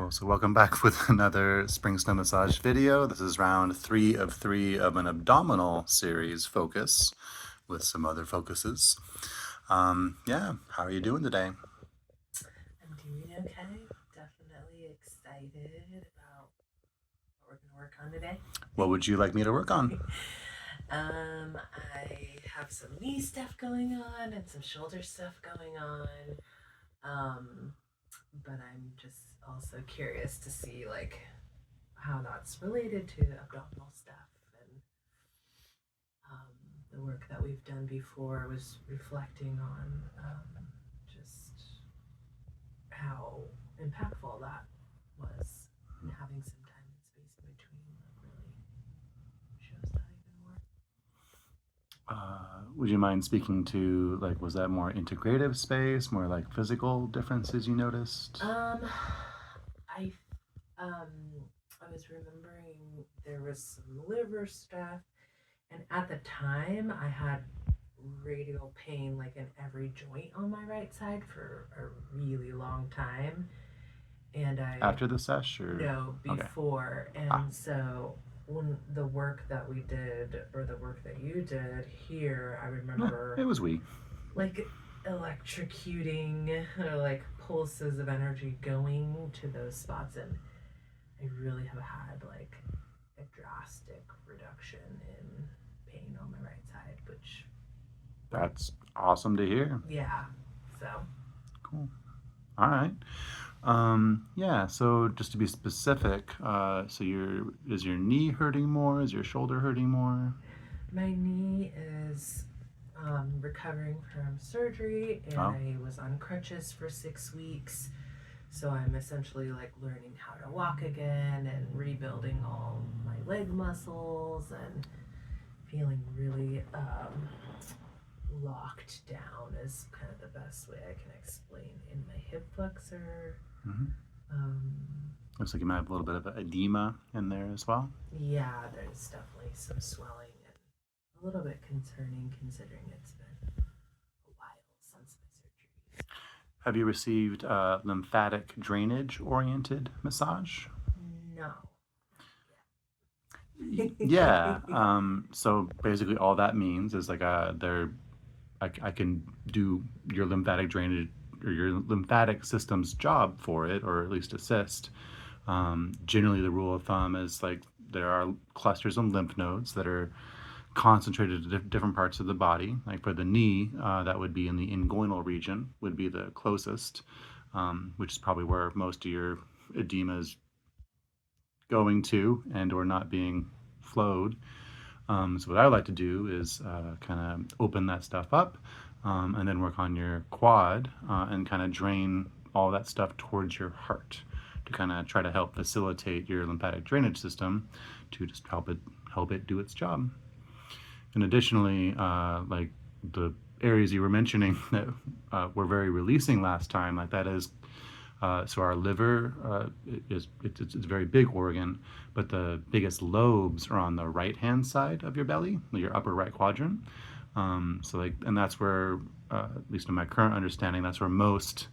Cool. So welcome back with another spring snow massage video. This is round 3 of 3 of an abdominal series focus with some other focuses. Yeah, how are you doing today? I'm doing okay. Definitely excited about what we're going to work on today. What would you like me to work on? I have some knee stuff going on and some shoulder stuff going on. But I'm just also curious to see like how that's related to abdominal stuff and the work that we've done before. I was reflecting on just how impactful that was and having some time and space in between really shows that even more. Would you mind speaking to, like, was that more integrative space, more like physical differences you noticed? I I was remembering there was some liver stuff, and at the time I had radial pain like in every joint on my right side for a really long time, and I After the sesh, or? no Okay. before, Ah, and so when the work that we did or the work that you did here, I it remember was we. like electrocuting or like pulses of energy going to those spots, and I really have had like a drastic reduction in pain on my right side, which That's awesome to hear. yeah, so Cool. All right. Yeah, so just to be specific, is your knee hurting more? Is your shoulder hurting more? my knee is recovering from surgery, and Oh, I was on crutches for 6 weeks. So I'm essentially like learning how to walk again and rebuilding all my leg muscles and feeling really locked down is kind of the best way I can explain in my hip flexor. hmm. Um, Looks like you might have a little bit of edema in there as well. yeah, there's definitely some swelling and a little bit concerning considering it's been a while since my surgeries. Have you received lymphatic drainage oriented massage? No. Yeah. So basically, all that means is like I can do your lymphatic drainage or your lymphatic system's job for it, or at least assist. Generally, the rule of thumb is like there are clusters of lymph nodes that are concentrated at different parts of the body. Like for the knee, that would be in the inguinal region, would be the closest, which is probably where most of your edema is going to and or not being flowed. So what I like to do is kind of open that stuff up and then work on your quad and kind of drain all that stuff towards your heart to kind of try to help facilitate your lymphatic drainage system to just help it do its job. And additionally, like the areas you were mentioning that were very releasing last time, like that is so our liver it's a very big organ, but the biggest lobes are on the right hand side of your belly, your upper right quadrant. So like, and that's where, at least in my current understanding, that's where most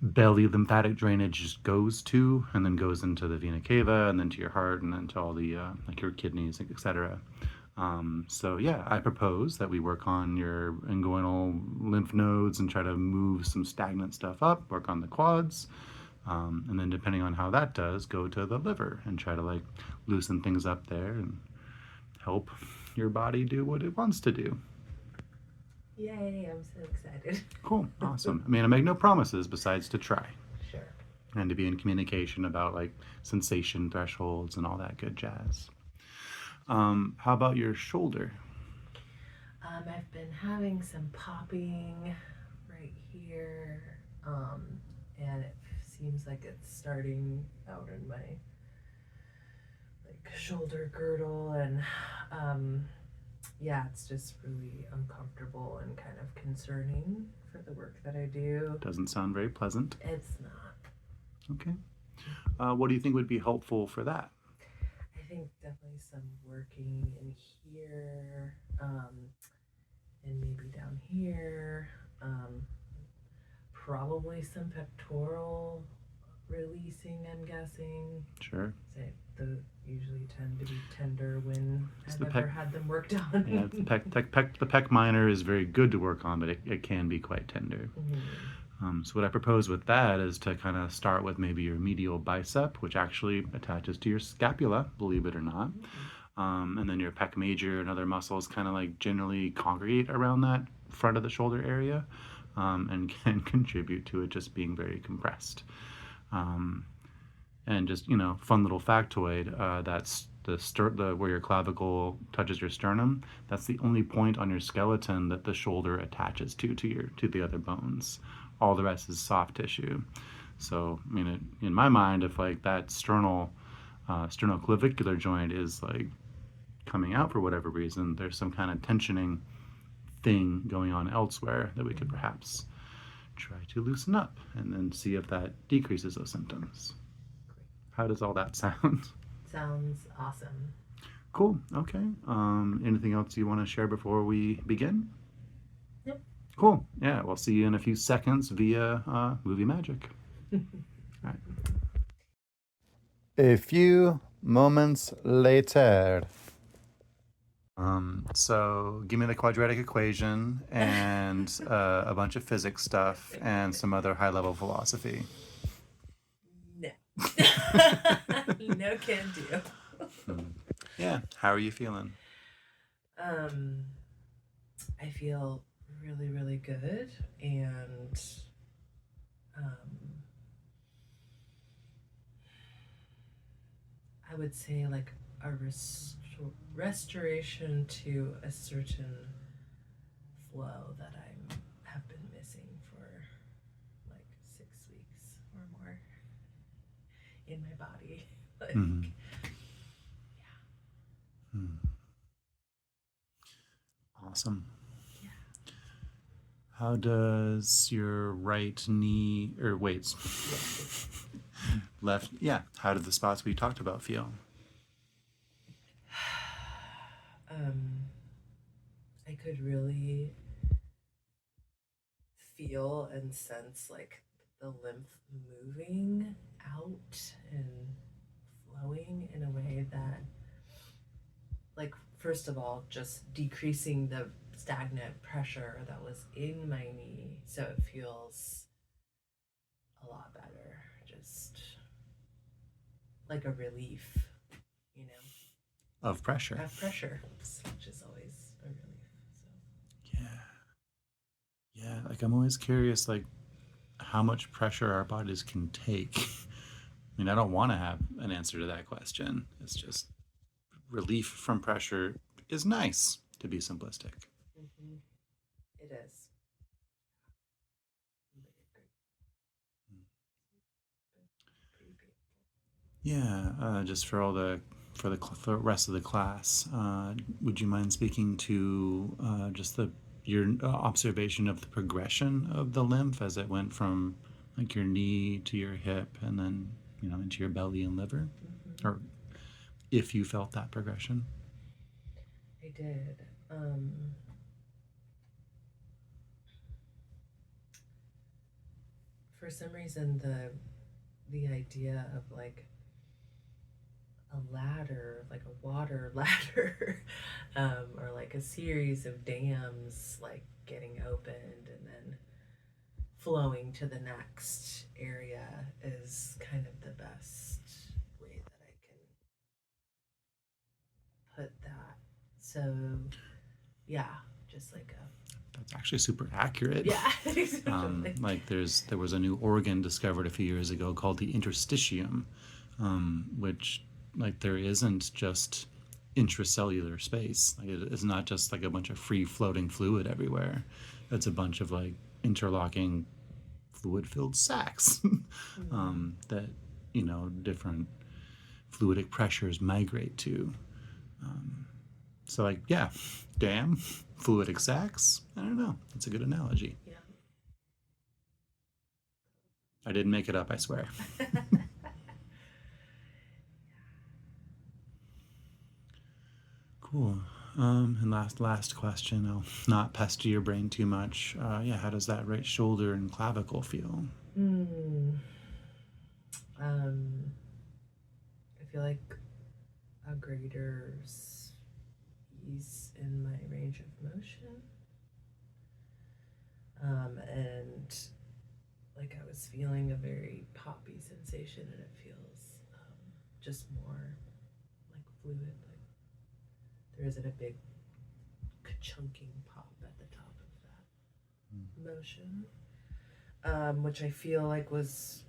belly lymphatic drainage just goes to, and then goes into the vena cava, and then to your heart, and then to all the like your kidneys, etc. So yeah, I propose that we work on your inguinal lymph nodes and try to move some stagnant stuff up, work on the quads, and then depending on how that does, go to the liver and try to like loosen things up there and help your body do what it wants to do. Yay, I'm so excited. Cool, awesome. I mean, I make no promises besides to try Sure. and to be in communication about like sensation thresholds and all that good jazz. How about your shoulder? I've been having some popping right here, and it seems like it's starting out in my like shoulder girdle, and yeah, it's just really uncomfortable and kind of concerning for the work that I do. Doesn't sound very pleasant. It's not. Okay. What do you think would be helpful for that? I think definitely some working in here, and maybe down here. Probably some pectoral releasing, I'm guessing. Sure. Say the usually tend to be tender when So I've the ever pec, had them worked yeah, on. the pec minor is very good to work on, but it can be quite tender. Mhm. So what I propose with that is to kind of start with maybe your medial bicep, which actually attaches to your scapula, believe it or not. Mm. And then your pec major and other muscles kind of like generally congregate around that front of the shoulder area, and can contribute to it just being very compressed. Um, and just, fun little factoid, that's the where your clavicle touches your sternum. That's the only point on your skeleton that the shoulder attaches to the other bones. All the rest is soft tissue. So, I mean, in my mind, if like that sternoclavicular joint is like coming out for whatever reason, there's some kind of tensioning thing going on elsewhere that we could perhaps try to loosen up and then see if that decreases those symptoms. Great. How does all that sound? Sounds awesome. Cool. Okay. Anything else you want to share before we begin? Yep. Cool. Yeah. We'll see you in a few seconds via movie magic. All right. A few moments later. So give me the quadratic equation and a bunch of physics stuff and some other high-level philosophy. No. No can do. Yeah. How are you feeling? Um, I feel really, really good, and um, I would say like a restoration to a certain flow that I have been missing for like 6 weeks or more in my body. Like, Mm-hmm. yeah. Awesome. Yeah. How does your right knee, or wait, left, yeah, how did the spots we talked about feel? um, I could really feel and sense like the lymph moving out and flowing in a way that, like, first of all, just decreasing the stagnant pressure that was in my knee so it feels a lot better. Just like a relief, you know, Of pressure. of pressure, which is always a relief. So, Yeah. Yeah. Like, I'm always curious, like, how much pressure our bodies can take. I mean, I don't want to have an answer to that question. It's just relief from pressure is nice, to be simplistic. mm-hmm. It is. Pretty painful. Yeah, just for the rest of the class, would you mind speaking to just the your observation of the progression of the lymph as it went from like your knee to your hip and then into your belly and liver, Mm-hmm. or if you felt that progression? I did. For some reason, the idea of like a ladder, like a water ladder, or like a series of dams, like getting opened and then flowing to the next area is kind of the best way that I can put that. So, yeah, just like a That's actually super accurate. yeah, exactly. Like there was a new organ discovered a few years ago called the interstitium, which like there isn't just intracellular space. Like it's not just like a bunch of free floating fluid everywhere. It's a bunch of like interlocking fluid filled sacs that different fluidic pressures migrate to. So like yeah, dam, fluidic sacs. I don't know. That's a good analogy. Yeah. I didn't make it up, I swear. Cool. And last question. I'll not pester your brain too much. Yeah, how does that right shoulder and clavicle feel? Hmm. feel like a greater ease in my range of motion. And like I was feeling a very poppy sensation, and it feels just more like fluid. Like there isn't a big chunking pop at the top of that motion, which I feel like was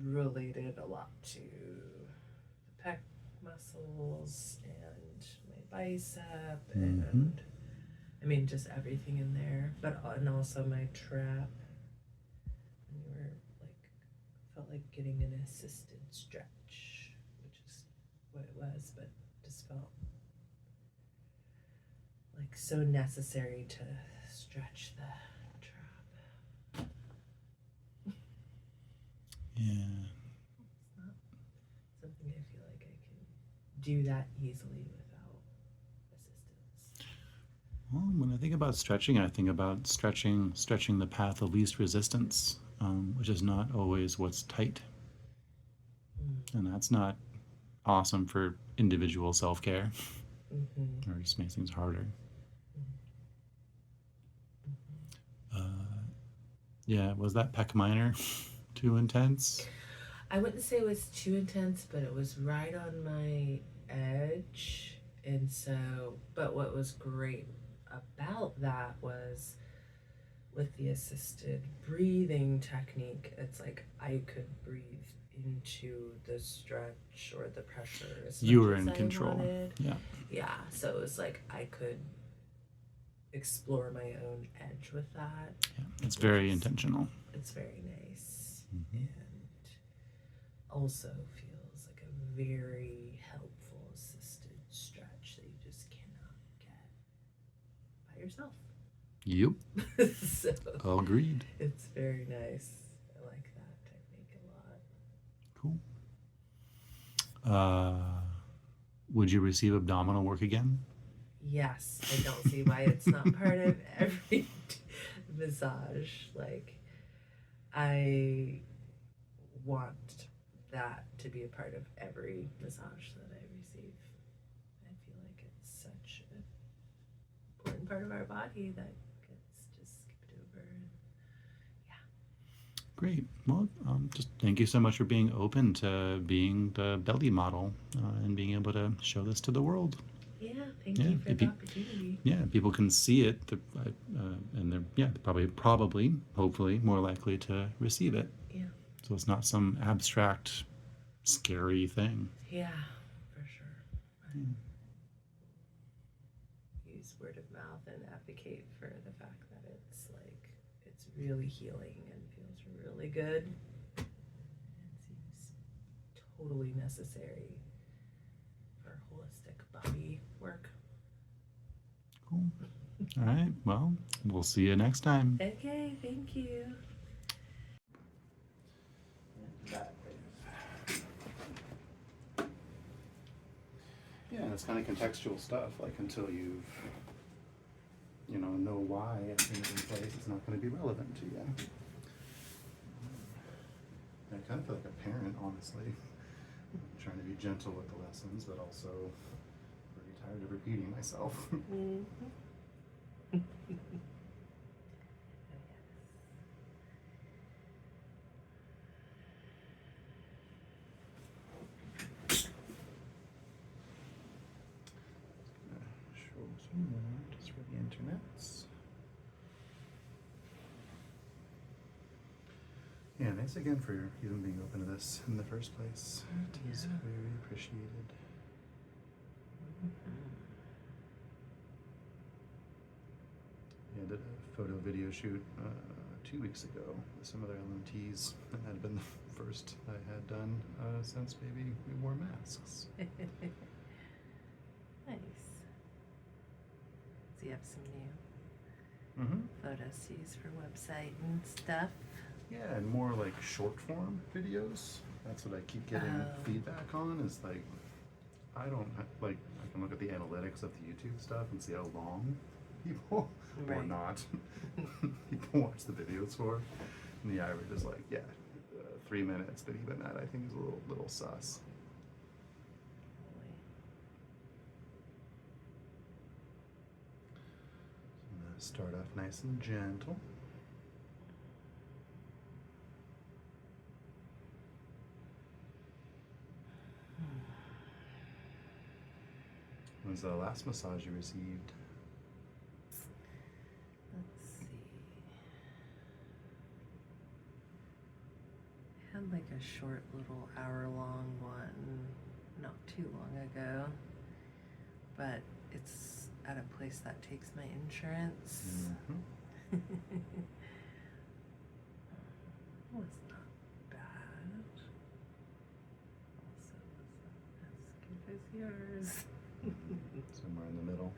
related a lot to the pec muscles and my bicep and I mean just everything in there, but and also my trap. And you were like felt like getting an assisted stretch, which is what it was, but just felt like so necessary to stretch the trap. Yeah. It's not something I feel like I can do that easily without assistance. Well, when I think about stretching, I think about stretching the path of least resistance, which is not always what's tight. And that's not awesome for individual self-care. Or it just makes things harder. Yeah, was that pec minor too intense? I wouldn't say it was too intense, but it was right on my edge. And so, but what was great about that was with the assisted breathing technique, it's like I could breathe into the stretch or the pressure as You much were as in I control. wanted. Yeah. So it was like I could explore my own edge with that. Yeah, it's very intentional. It's very nice. And also feels like a very helpful assisted stretch that you just cannot get by yourself. Yep. So agreed. It's very nice. I like that technique a Cool. lot. Would you receive abdominal work again? Yes, I don't see why it's not part of every massage. Like, I want that to be a part of every massage that I receive. I feel like it's such an important part of our body that gets just skipped over. And Great. Well, just thank you so much for being open to being the belly model and being able to show this to the world. Yeah, thank you for the opportunity. Yeah, people can see it, and they're probably, hopefully, more likely to receive it. Yeah. So it's not some abstract, scary thing. Yeah, for sure. Use word of mouth and advocate for the fact that it's like it's really healing and feels really good. And seems totally necessary for holistic body work. Cool. All right. Well, we'll see you next time. Okay, thank you. Yeah, it's kind of contextual stuff. Like until you know why everything is in place, it's not going to be relevant to you. I kind of feel like a parent, honestly. I'm trying to be gentle with the lessons, but also pretty tired of repeating myself. Show some more just for the internets. Yeah, thanks again for even being open to this in the first place. It is very appreciated. Yeah, I did a photo video shoot 2 weeks ago with some other LMTs, and that had been the first I had done since maybe we wore masks. Nice. So you have some new photos to use for website and stuff. Yeah, and more like short form videos. That's what I keep getting feedback on. Is like, I don't like. I can look at the analytics of the YouTube stuff and see how long people or not people watch the videos for. And the average is like, 3 minutes. But even that, I think, is a little sus. Start off nice and gentle. When's the last massage you received? Let's see. I had like a short little hour-long one not too long ago, but it's at a place that takes my insurance. Mm-hmm. It was not bad. Also wasn't as good as yours. Somewhere in the middle.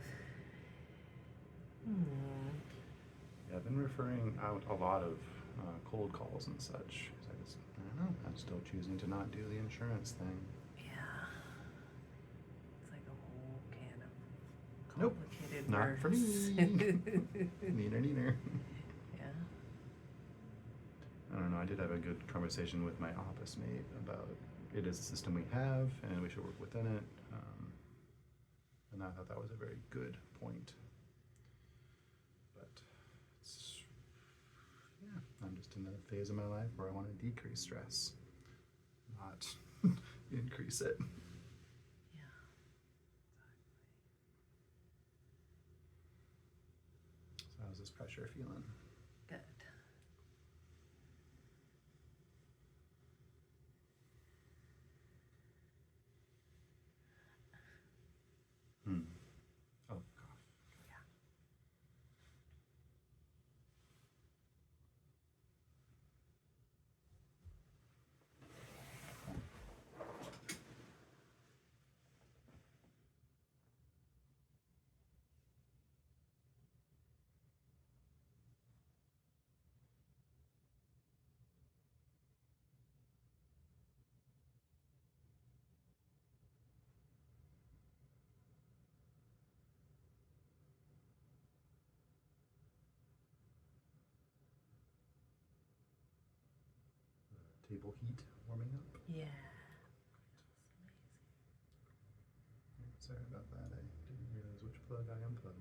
Hmm. Yeah, I've been referring out a lot of cold calls and such. I don't know, I'm still choosing to not do the insurance thing. Yeah. It's like a whole can of Nope, complicated not words. for me. Neither. Yeah. I don't know, I did have a good conversation with my office mate about it is a system we have and we should work within it. And I thought that was a very good point. But it's, yeah, I'm just in a phase of my life where I want to decrease stress, not increase it. Yeah. So how's this pressure feeling? Good. Hmm. Oh, cough. Yeah. Table heat warming up. Yeah. Sorry about that. I didn't realize which plug I unplugged.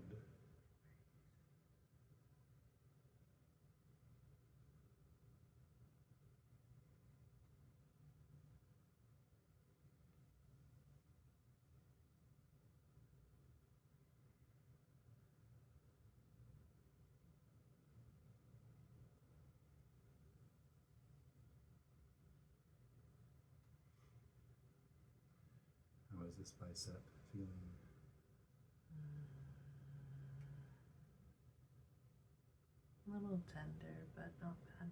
How is this bicep feeling? A little tender, but not bad.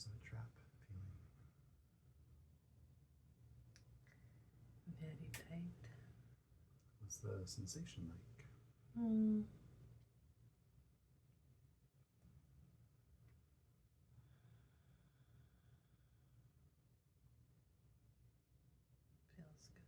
How's that trap feeling? Very tight. What's the sensation like? Feels good.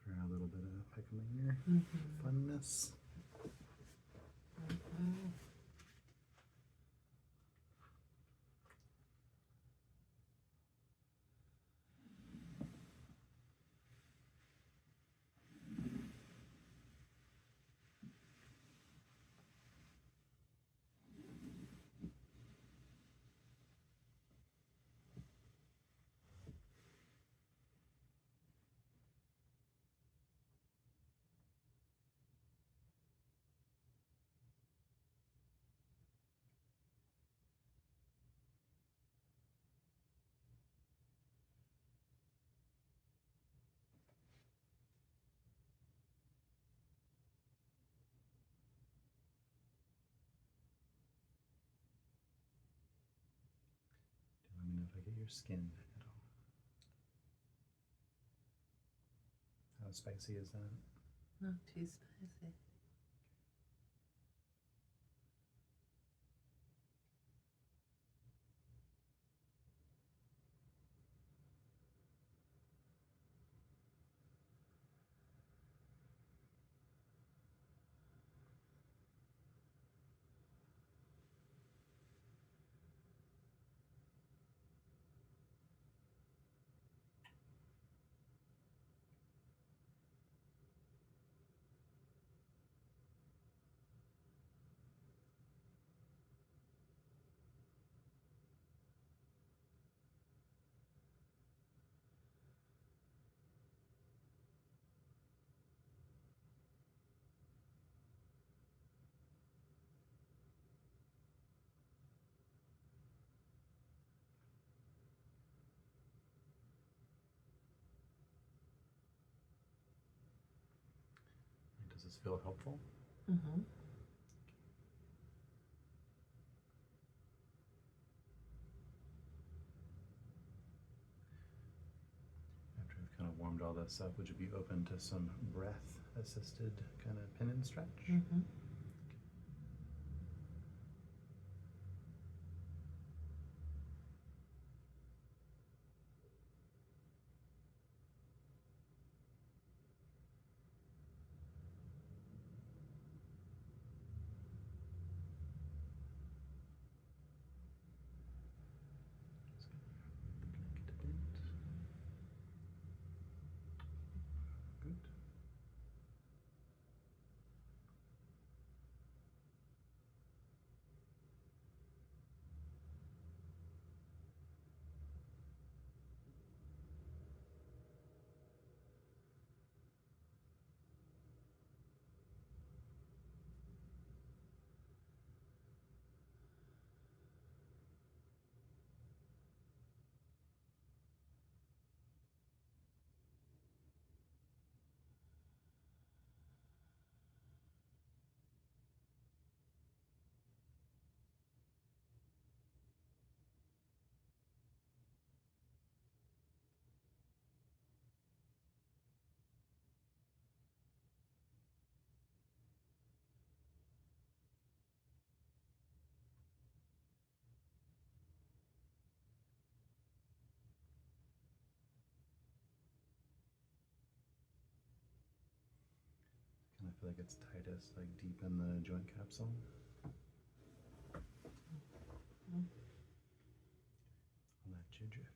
Ready for a little bit of peckamere funness? Let me know if I get your skin at all. How spicy is that? Not too spicy. Does this feel helpful? Mm-hmm. After I've kind of warmed all this up, would you be open to some breath assisted kind of pin and stretch? Mm-hmm. feel like it's tightest like deep in the joint capsule. Mm-hmm. I'll let you drift.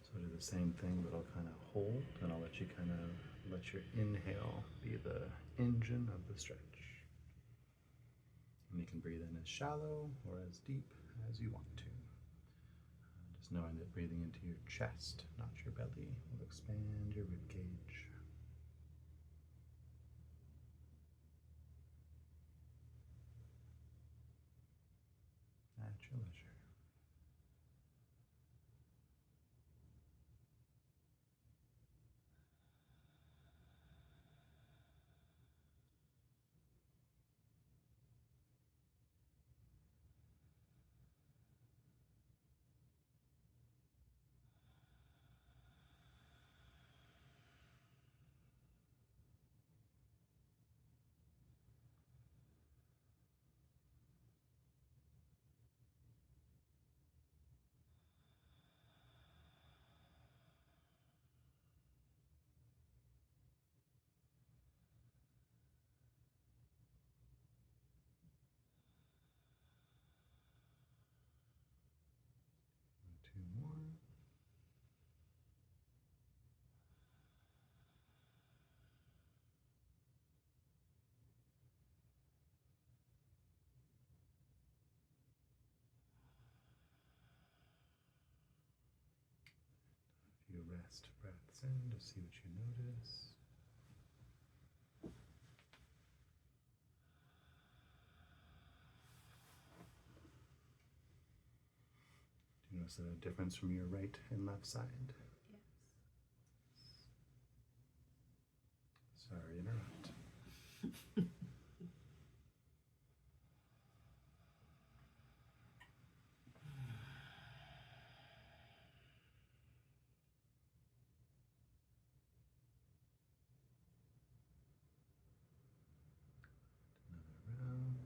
So I'll do the same thing, but I'll kind of hold, and I'll let you kind of let your inhale be the engine of the stretch. And you can breathe in as shallow or as deep as you want to. Just knowing that breathing into your chest, not your belly, will expand your rib cage. At your leisure. Two more. A few rest breaths in to see what you notice. Do you notice a difference from your right and left side? Yes. Sorry to interrupt. Another round.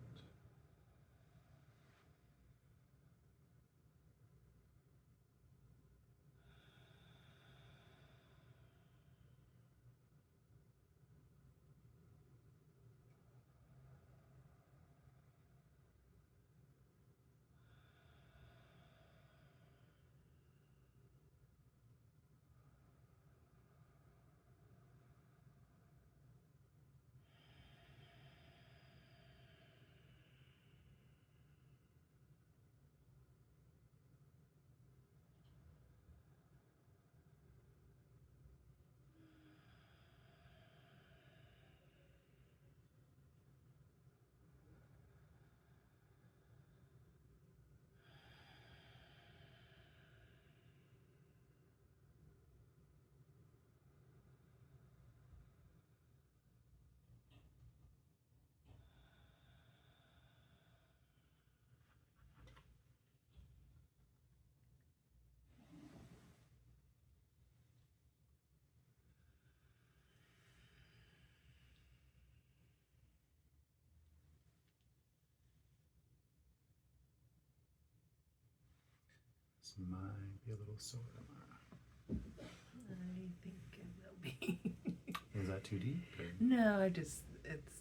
This might be a little sore tomorrow. I think it will be. Is that too deep? Or? No, it's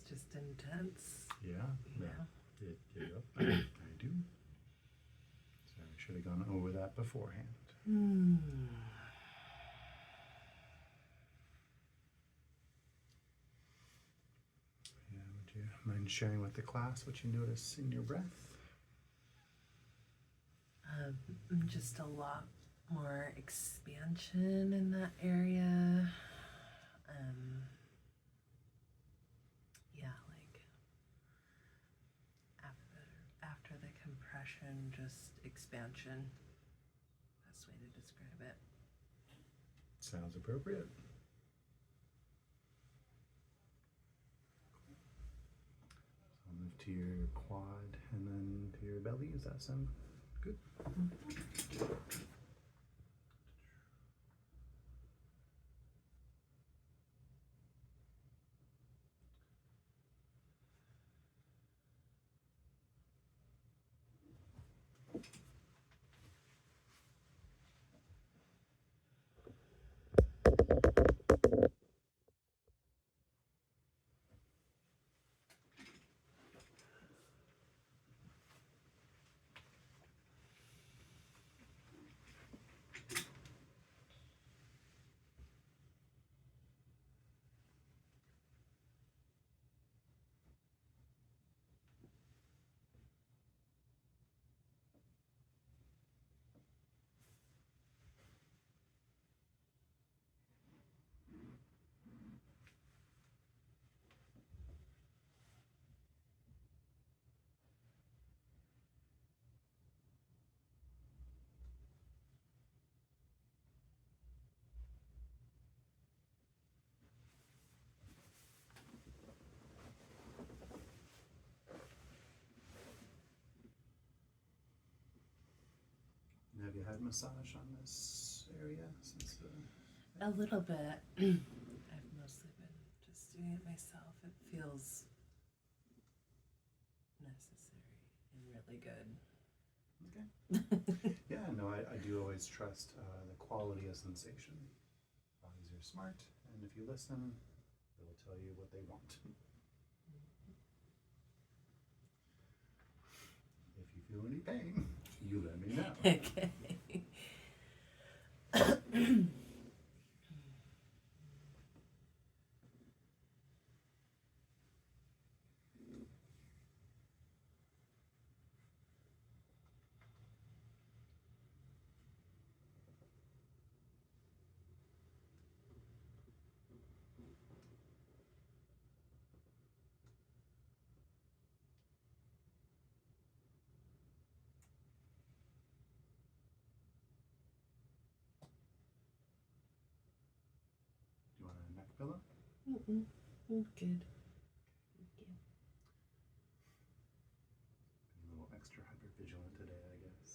just intense. Yeah? Yeah. Yep, I do. So I should have gone over that beforehand. Yeah, would you mind sharing with the class what you notice in your breath? Just a lot more expansion in that area. Yeah, like after the compression, just expansion. Best way to describe it. Sounds appropriate. So I'll move to your quad and then to your belly. Does that sound good? Have you had massage on this area since the... A little bit. I've mostly been just doing it myself. It feels necessary and really good. Okay. Yeah, no, I do always trust the quality of sensation. Bodies are smart, and if you listen, they'll tell you what they want. If you feel any pain, you let me know. Okay. Do you want a neck pillow? Good. Thank you. Be a little extra hypervigilant today, I guess.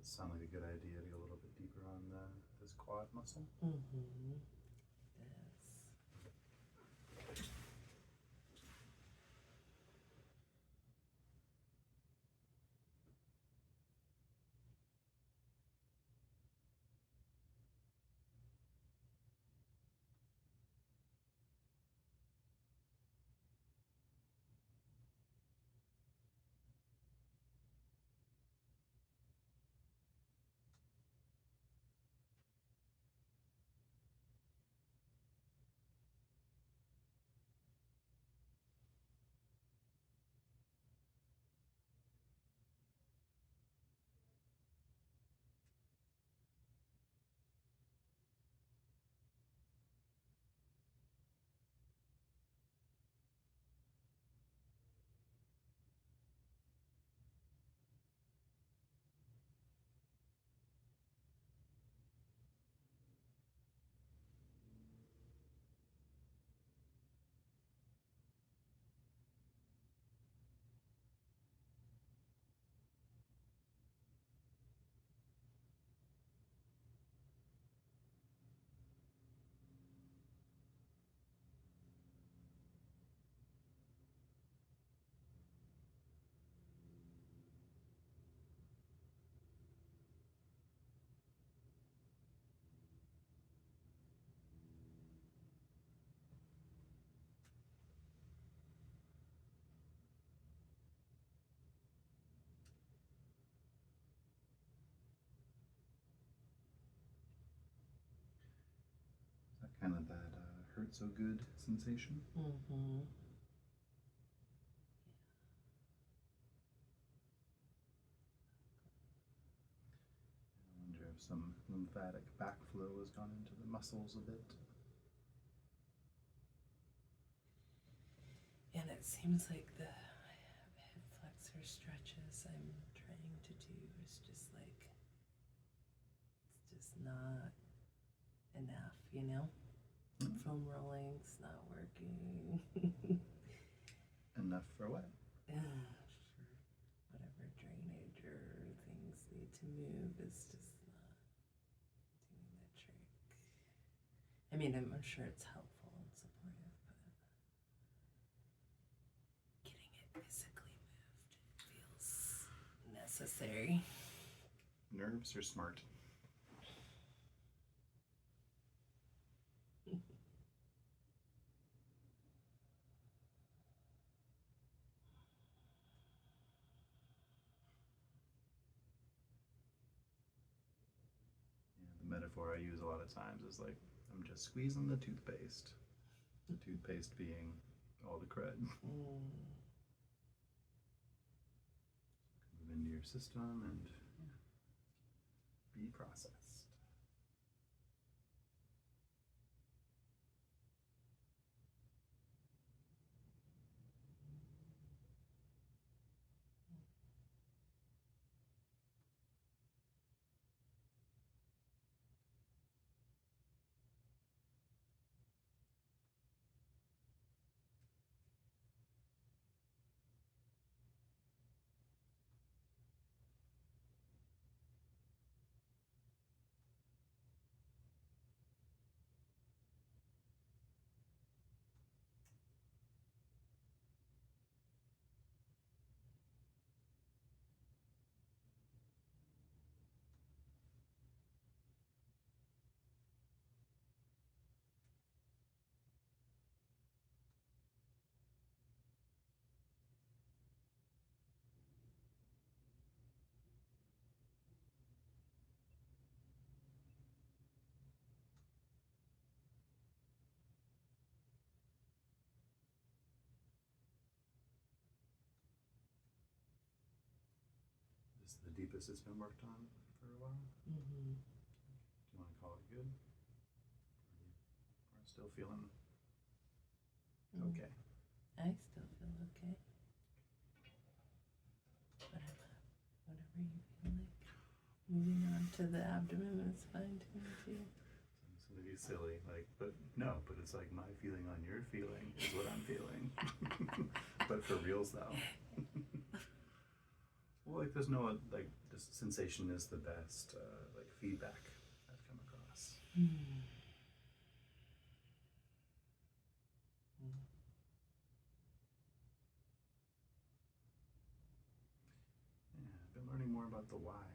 Does it sound like a good idea to go a little bit deeper on this quad muscle? Mm-hmm. Yes. Is that kind of that hurt so good sensation? Mm-hmm. I wonder if some lymphatic backflow has gone into the muscles a bit. And it seems like the hip flexor stretches I'm trying to do is just like, it's just not enough, you know? Foam rolling's not working. Enough for what? For whatever drainage or things need to move is just not doing the trick. I mean, I'm sure it's helpful and supportive, but getting it physically moved feels necessary. Nerves are smart. The metaphor I use a lot of times is like, I'm just squeezing the toothpaste. The toothpaste being all the crud. Move into your system and be processed. This is the deepest it's been worked on for a while. Mm-hmm. Do you want to call it good? Or still feeling okay? I still feel okay. But whatever you feel like. Moving on to the abdomen is fine to me too. It's going to be silly, like, but no, but it's like my feeling on your feeling is what I'm feeling. But for reals though. Well, like, there's no like sensation is the best like feedback I've come across. Yeah, I've been learning more about the why.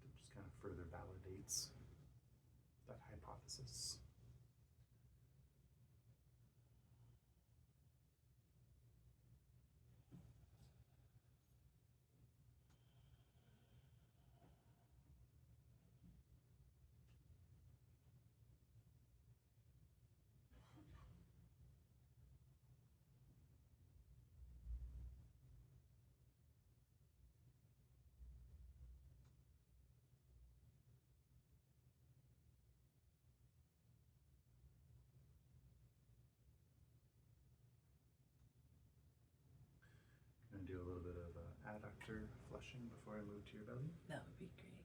It just kind of further validates that hypothesis. Gonna do a little bit of adductor flushing before I move to your belly. That would be great.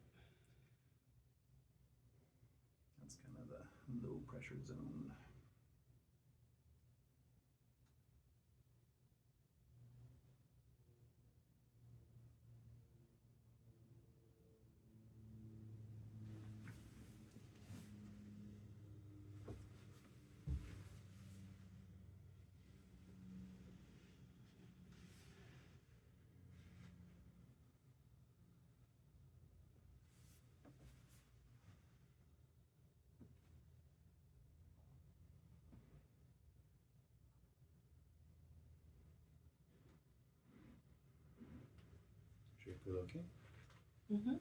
That's kind of the low pressure zone. Sure you feel okay? Mm-hmm.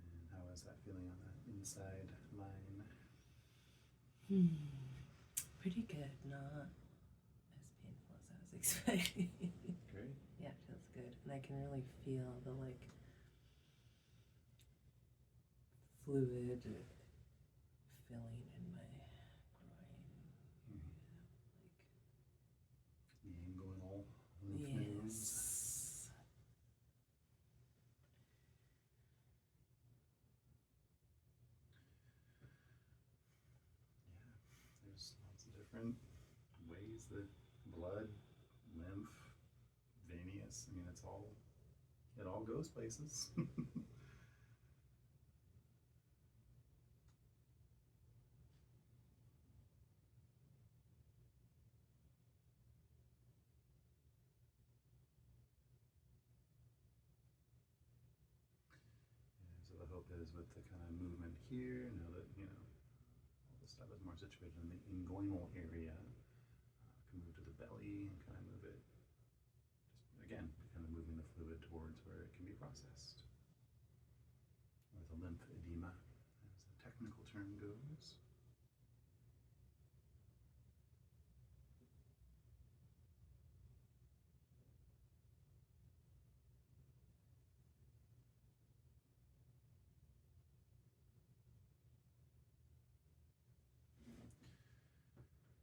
And how is that feeling on that inside line? Pretty good. Not as painful as I was expecting. Great. Yeah, it feels good. And I can really feel the like fluid filling in my groin. The inguinal lymph nodes. Yes. Yeah, there's lots of different ways that blood, lymph, venous, I mean, it all goes places. So the hope is with the kind of movement here, now that, all the stuff is more situated in the inguinal area, can move to the belly and kind of move it, just again, kind of moving the fluid towards where it can be processed. With the lymphedema, as the technical term goes.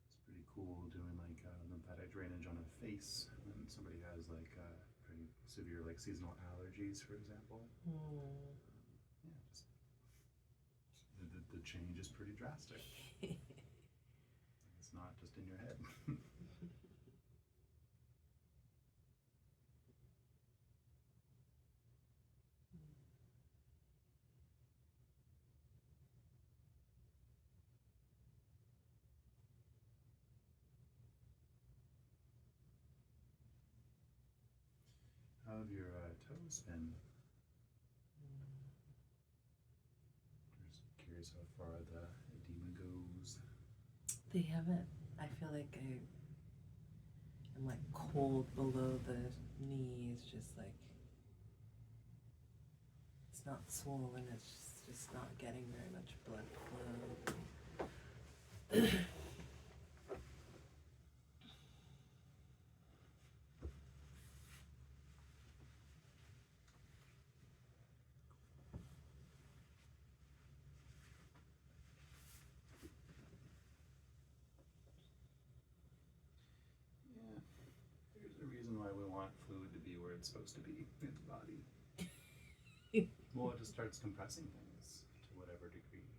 It's pretty cool doing like lymphatic drainage on a face when somebody has like pretty severe like seasonal allergies, for example. Yeah, just the change is pretty drastic. It's not just in your head. How have your toes been? Just curious how far the edema goes. They haven't. I feel like I'm like cold below the knees, just like it's not swollen. It's just not getting very much blood flow. Yeah, there's a reason why we want fluid to be where it's supposed to be in the body. Well, it just starts compressing things to whatever degree.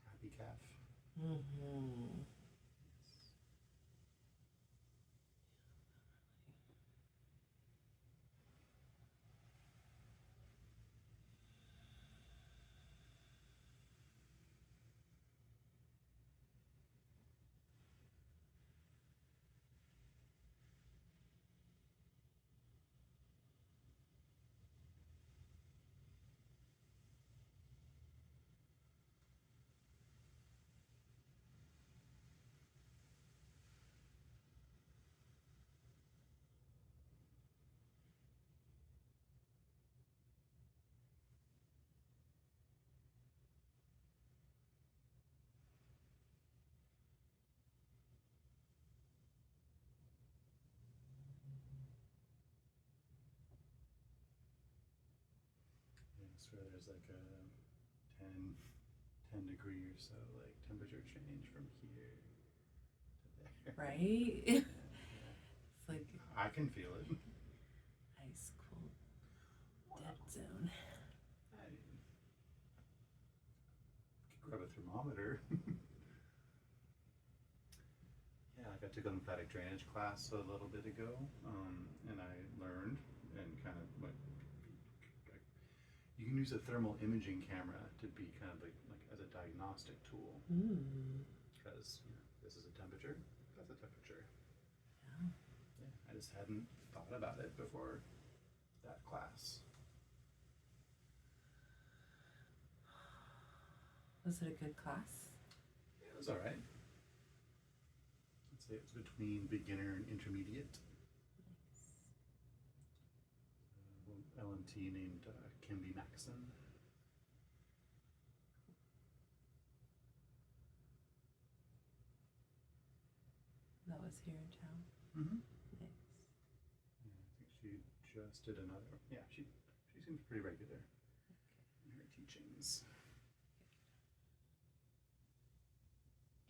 Happy calf. Mm-hmm. Yeah, so there's like a 10 degree or so like temperature change from here to there. Right? Yeah, It's like I can feel it. ice cold dead zone. I could grab a thermometer. Yeah, like I took a lymphatic drainage class a little bit ago, and I learned and kind of like you can use a thermal imaging camera to be kind of like as a diagnostic tool because this is a temperature, that's a temperature. Yeah. Yeah, I just hadn't thought about it before that class. Was it a good class? It was all right. say it's between beginner and intermediate. Nice. LMT named Kimby Maxon. That was here in town. Mm-hmm. Nice. Yeah, I think she just did another. Yeah, she seems pretty regular in her teachings.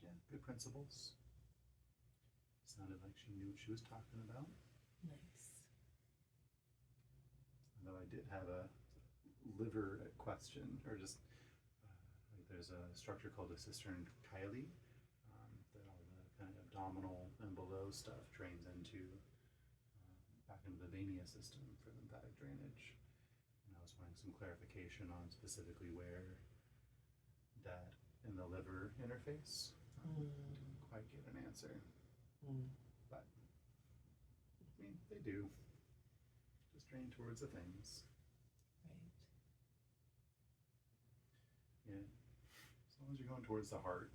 Yeah, good principles. Sounded like she knew what she was talking about. Nice. Although I did have a liver question, or just like there's a structure called a cistern chyli that all the kind of abdominal and below stuff drains into back into the veinous system for lymphatic drainage. And I was wanting some clarification on specifically where that in the liver interface. Didn't quite get an answer, but I mean they do just drain towards the things. Right. Yeah, as long as you're going towards the heart,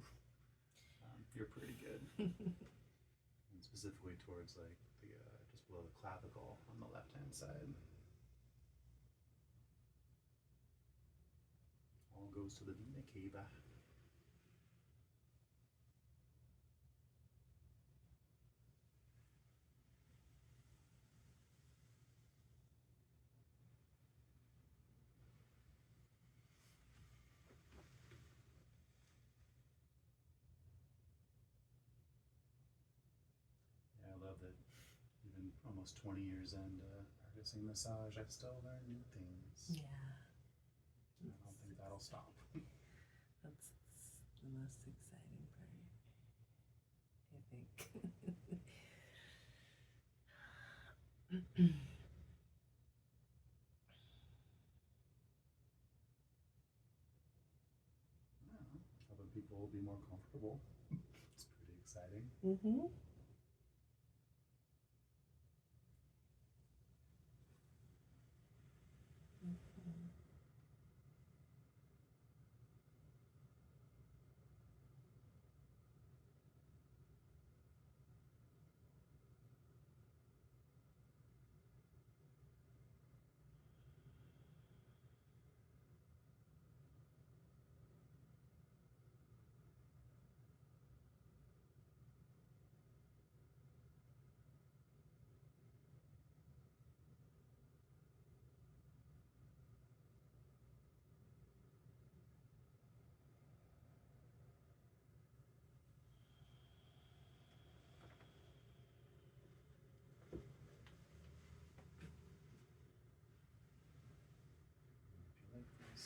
you're pretty good. And specifically towards like the just below the clavicle on the left-hand side. All goes to the vena cava. Yeah, I love that even almost 20 years into practicing massage, I still learn new things. Yeah. And I don't think that'll stop. That's the most exciting part, I think. Yeah, helping people be more comfortable. It's pretty exciting. Mm-hmm. If you like this.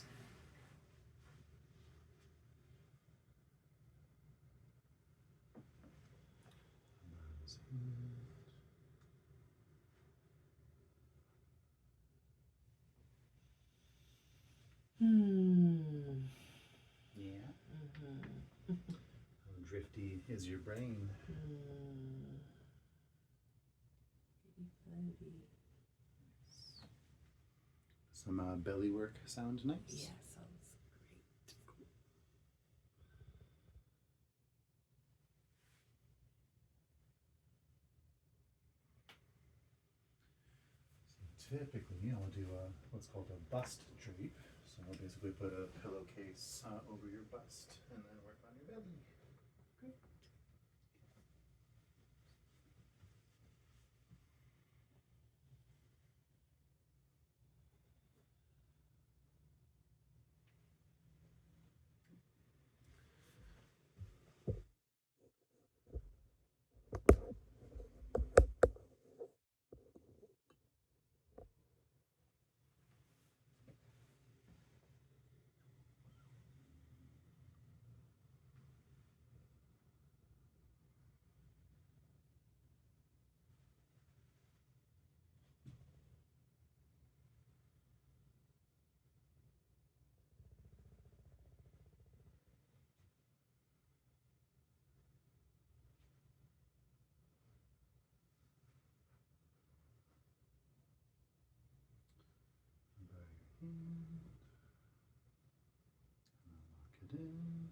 Yeah. How drifty is your brain? Pretty floaty. Some belly work sound nice? Yeah, sounds great. So typically, I'll do what's called a bust drape. So I'll basically put a pillowcase over your bust and then work on your belly. Great. Bow your hand. And then lock it in.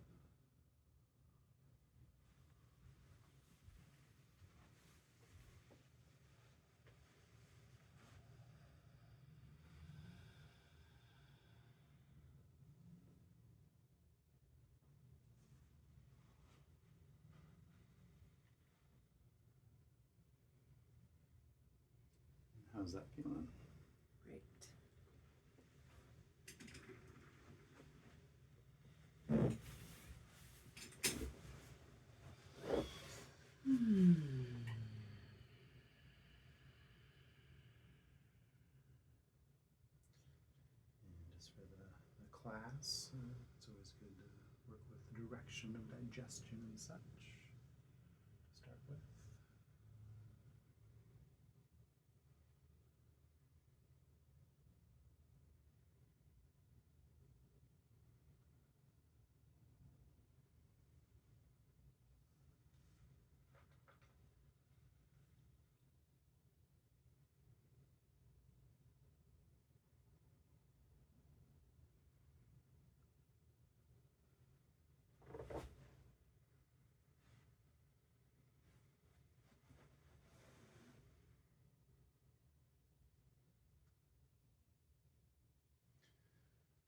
How's that feeling? Great. And just for the class, it's always good to work with the direction of digestion and such to start with.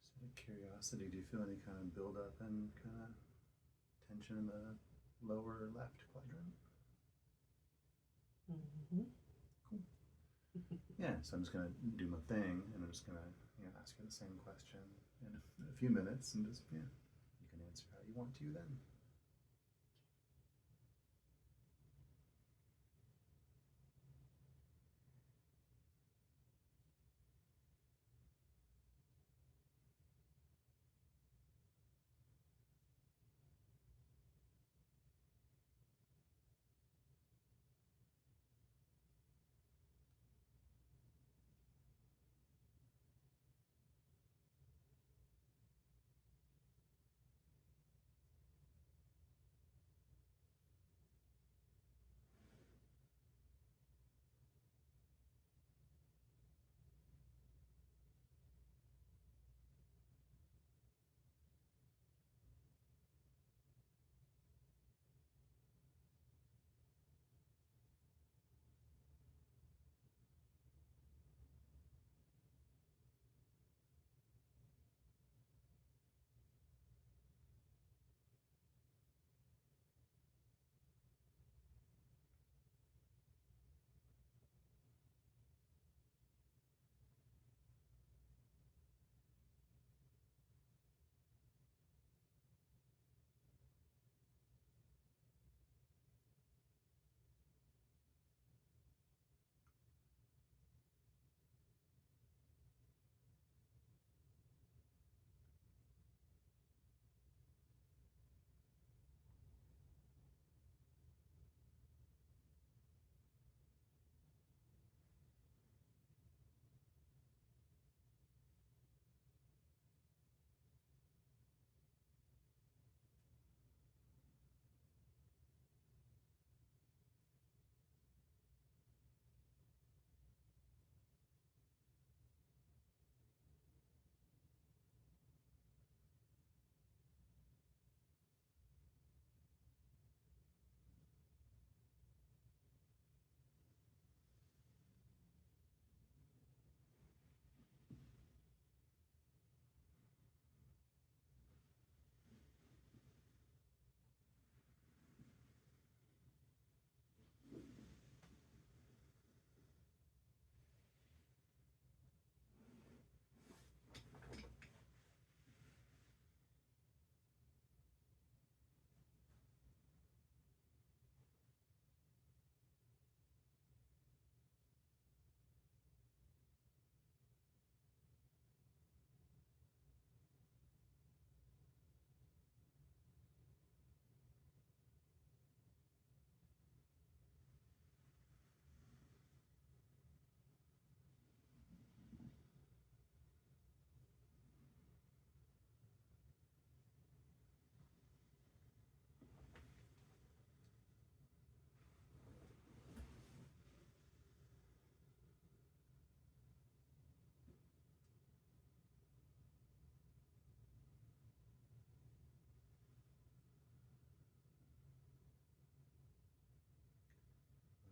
Just out of curiosity, do you feel any kind of buildup and kind of tension in the lower left quadrant? Mm-hmm. Cool. Yeah, so I'm just gonna do my thing, and I'm just gonna ask you the same question in a few minutes, and just you can answer how you want to then.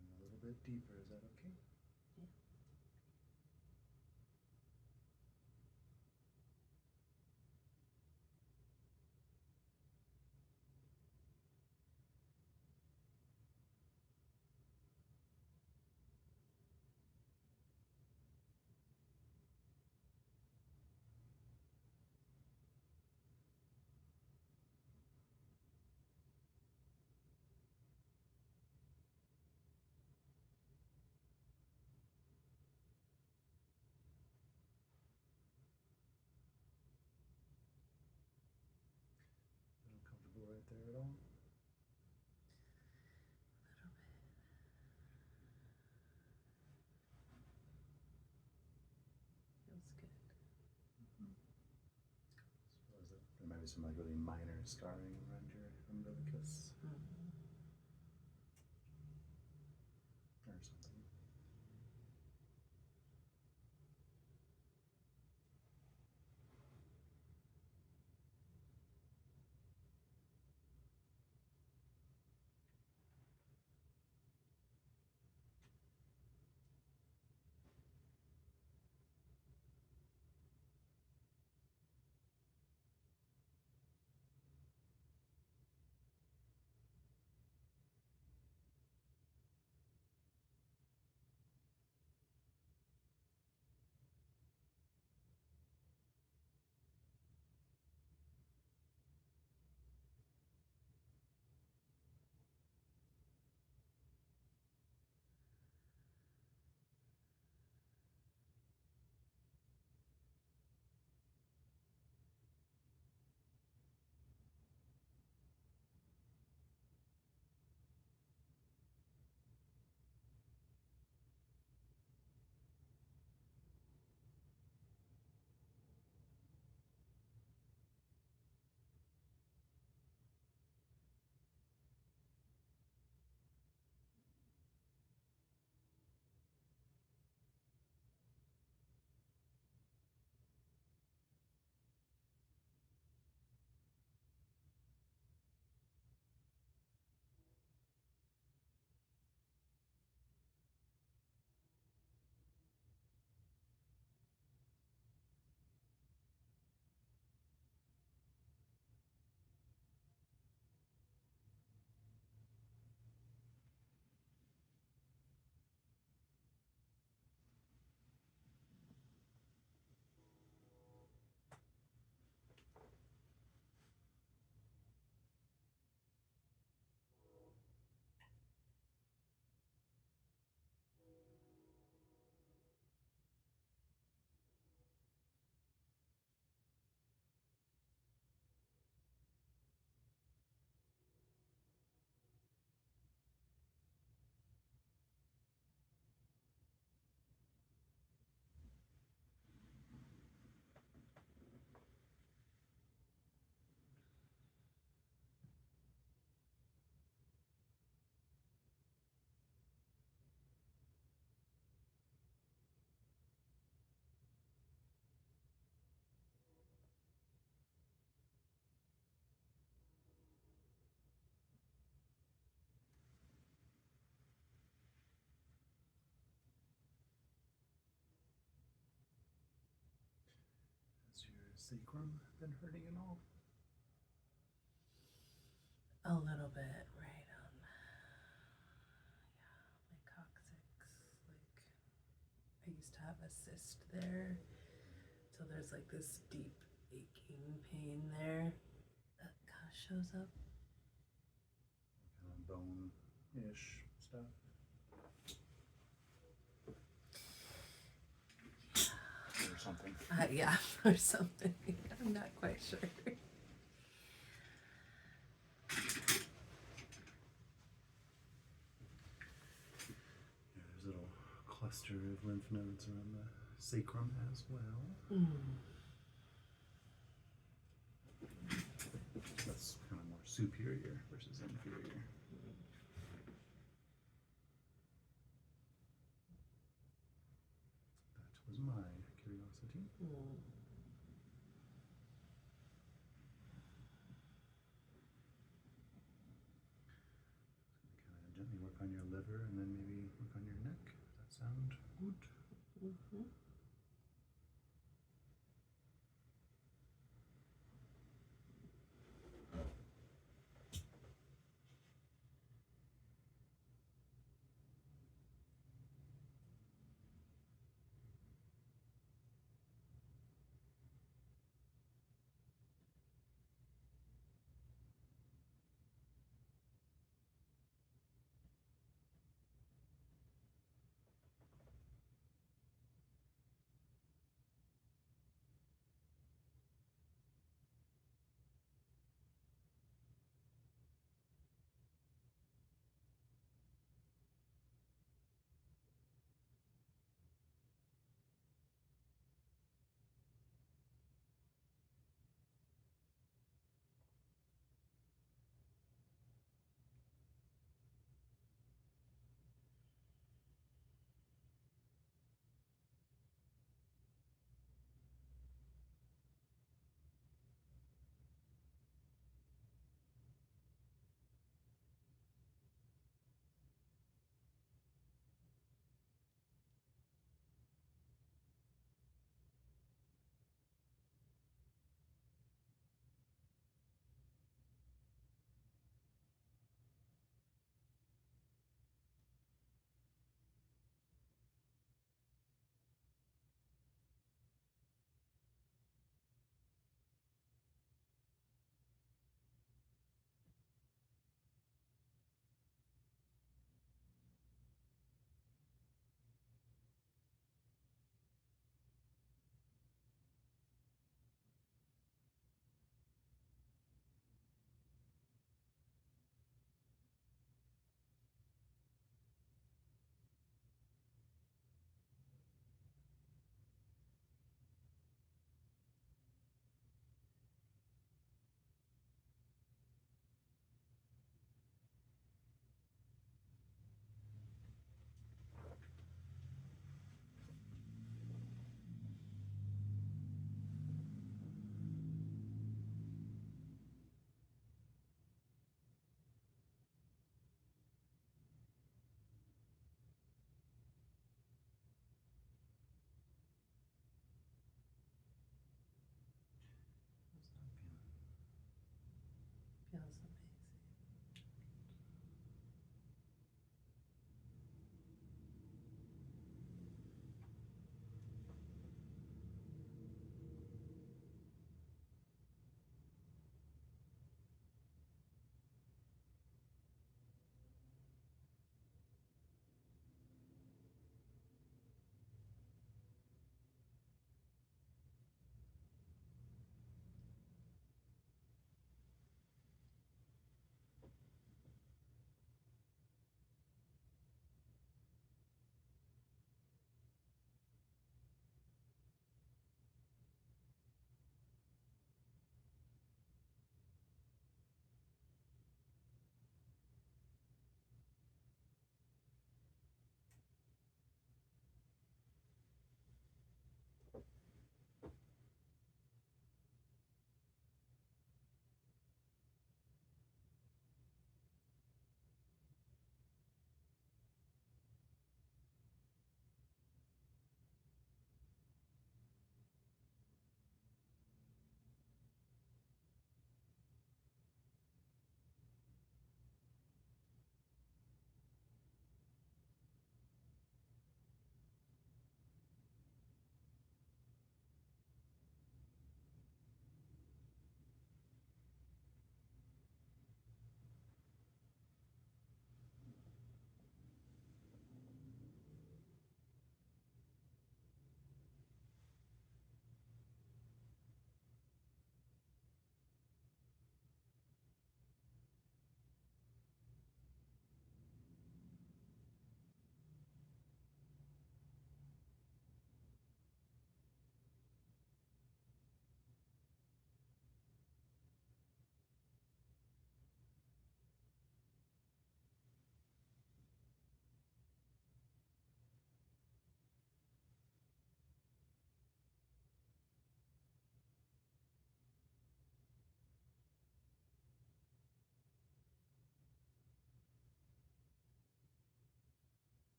A little bit deeper, is that okay? Yeah. there at all? Feels good. So there might be some like really minor scarring around your umbilicus or something. Has your sacrum been hurting at all? A little bit, right on. Yeah, my coccyx. Like, I used to have a cyst there, so there's like this deep aching pain there that kind of shows up. Kind of bone-ish stuff. Or something. Yeah, or something. I'm not quite sure. Yeah, there's a little cluster of lymph nodes around the sacrum as well. That's kind of more superior versus inferior. That was my curiosity. Kind of gently work on your liver and then maybe work on your neck. Does that sound good?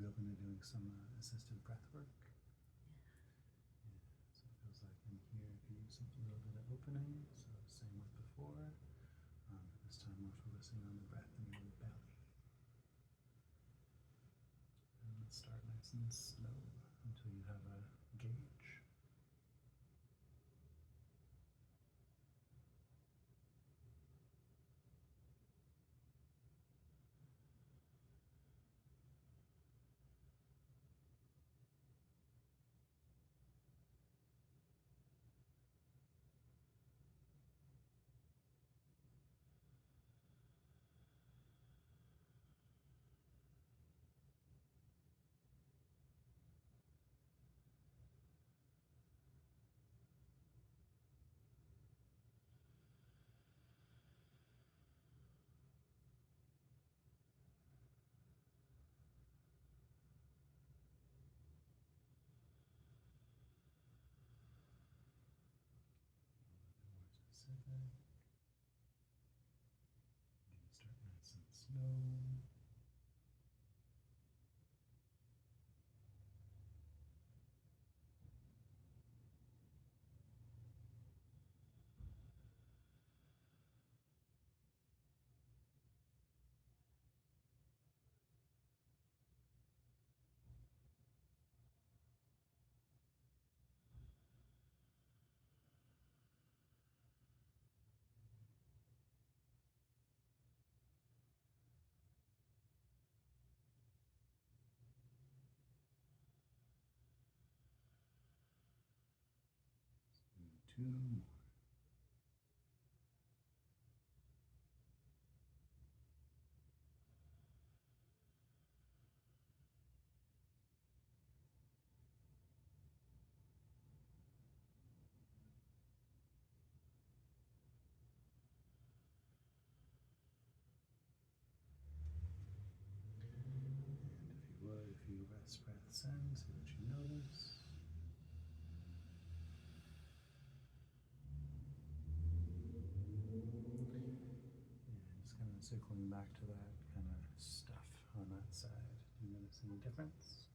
open to doing some assisted breath work? Yeah, so it feels like in here I can use a little bit of opening, so same with before, but this time we're focusing on the breath in your belly. And let's start nice and slow until you have a gauge. More specific. Again, start nice and slow. Two more. And if you would, a few rest breaths in, see what you notice. And just kind of circling back to that kind of stuff on that side. Do you notice any difference?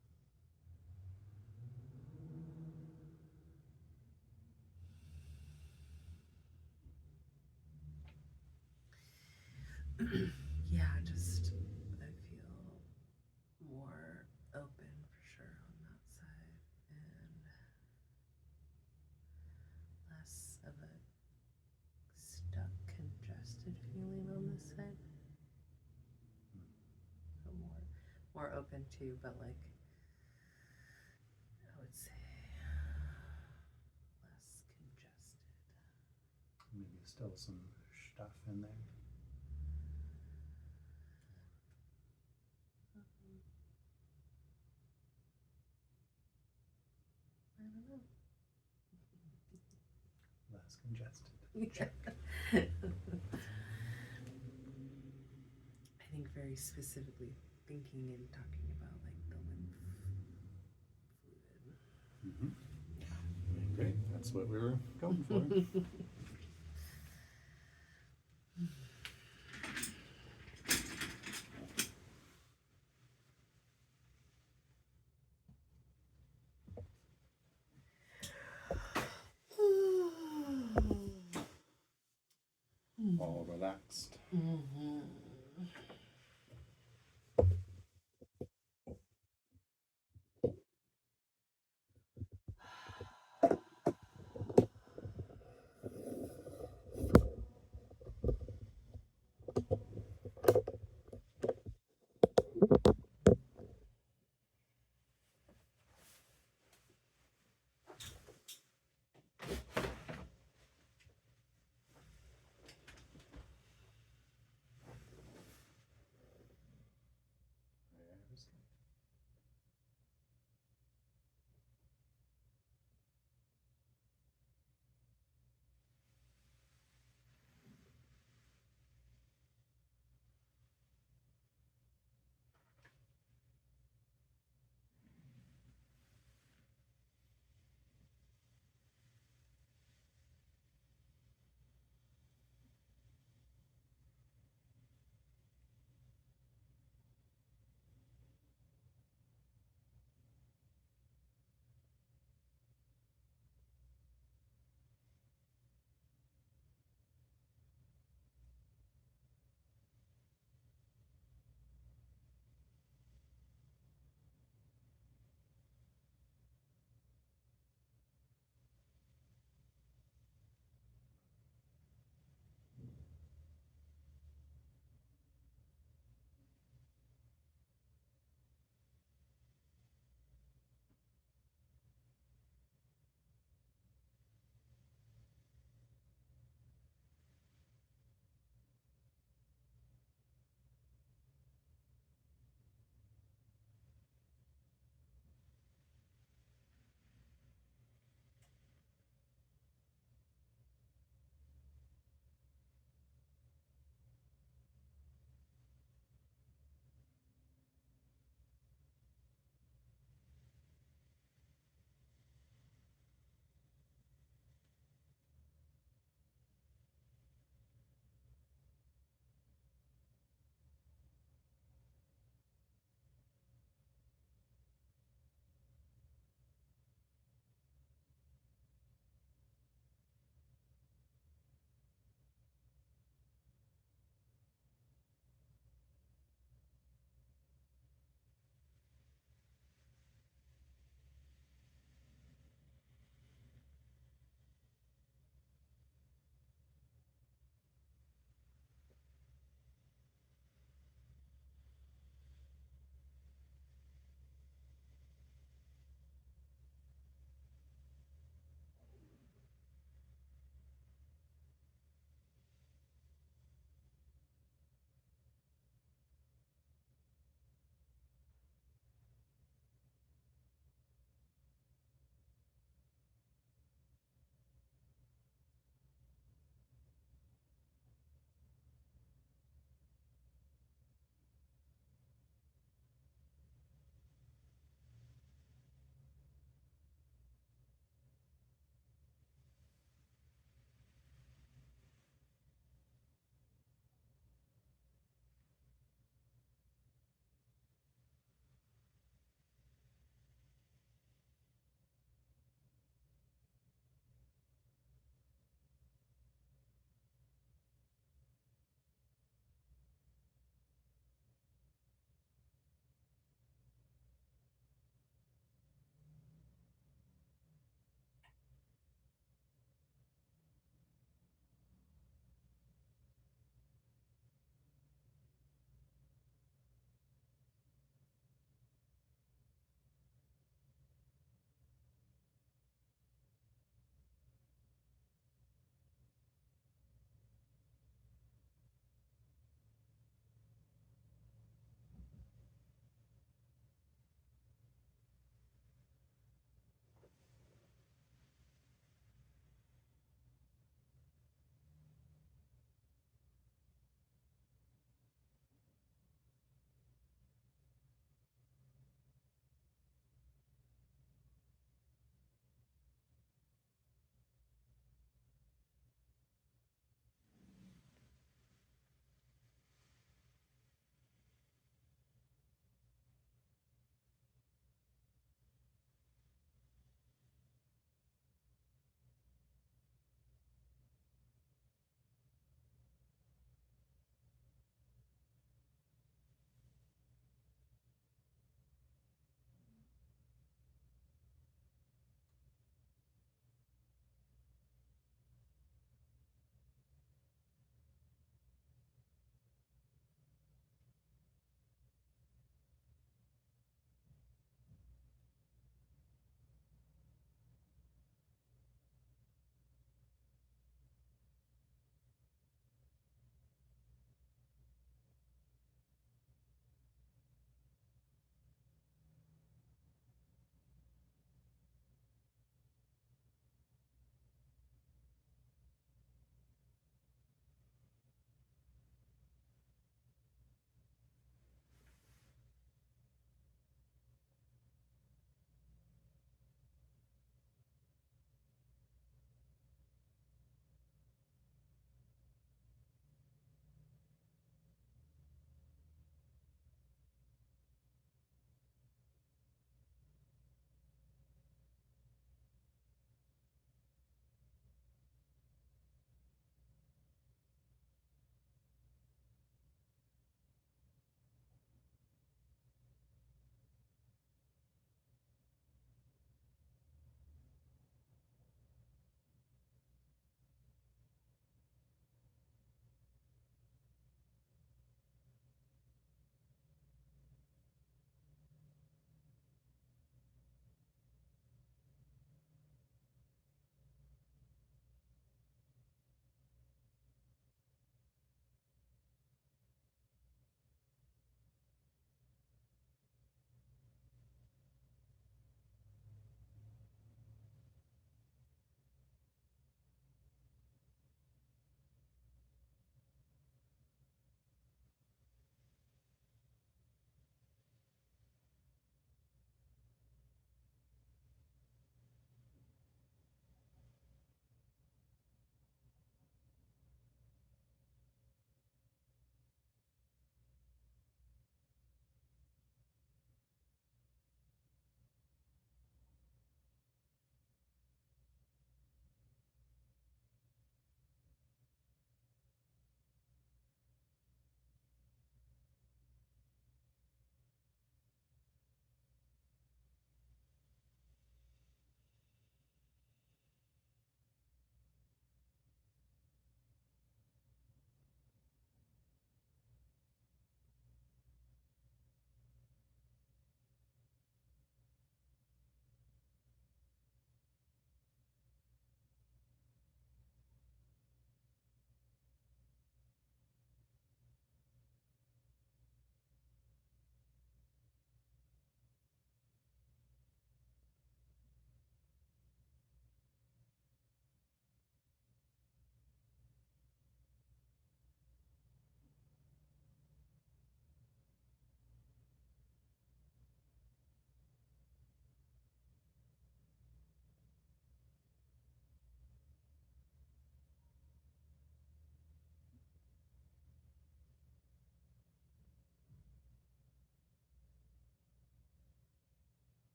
Yeah, just I feel more open for sure on that side and less of a stuck, congested feeling on this side. So more open too, but like I would say less congested. Maybe still some stuff in there. I don't know. Less congested. I think very specifically thinking and talking about like the lymph fluid. Mm-hmm. Yeah. Great. That's what we were going for. All relaxed. Mm-hmm.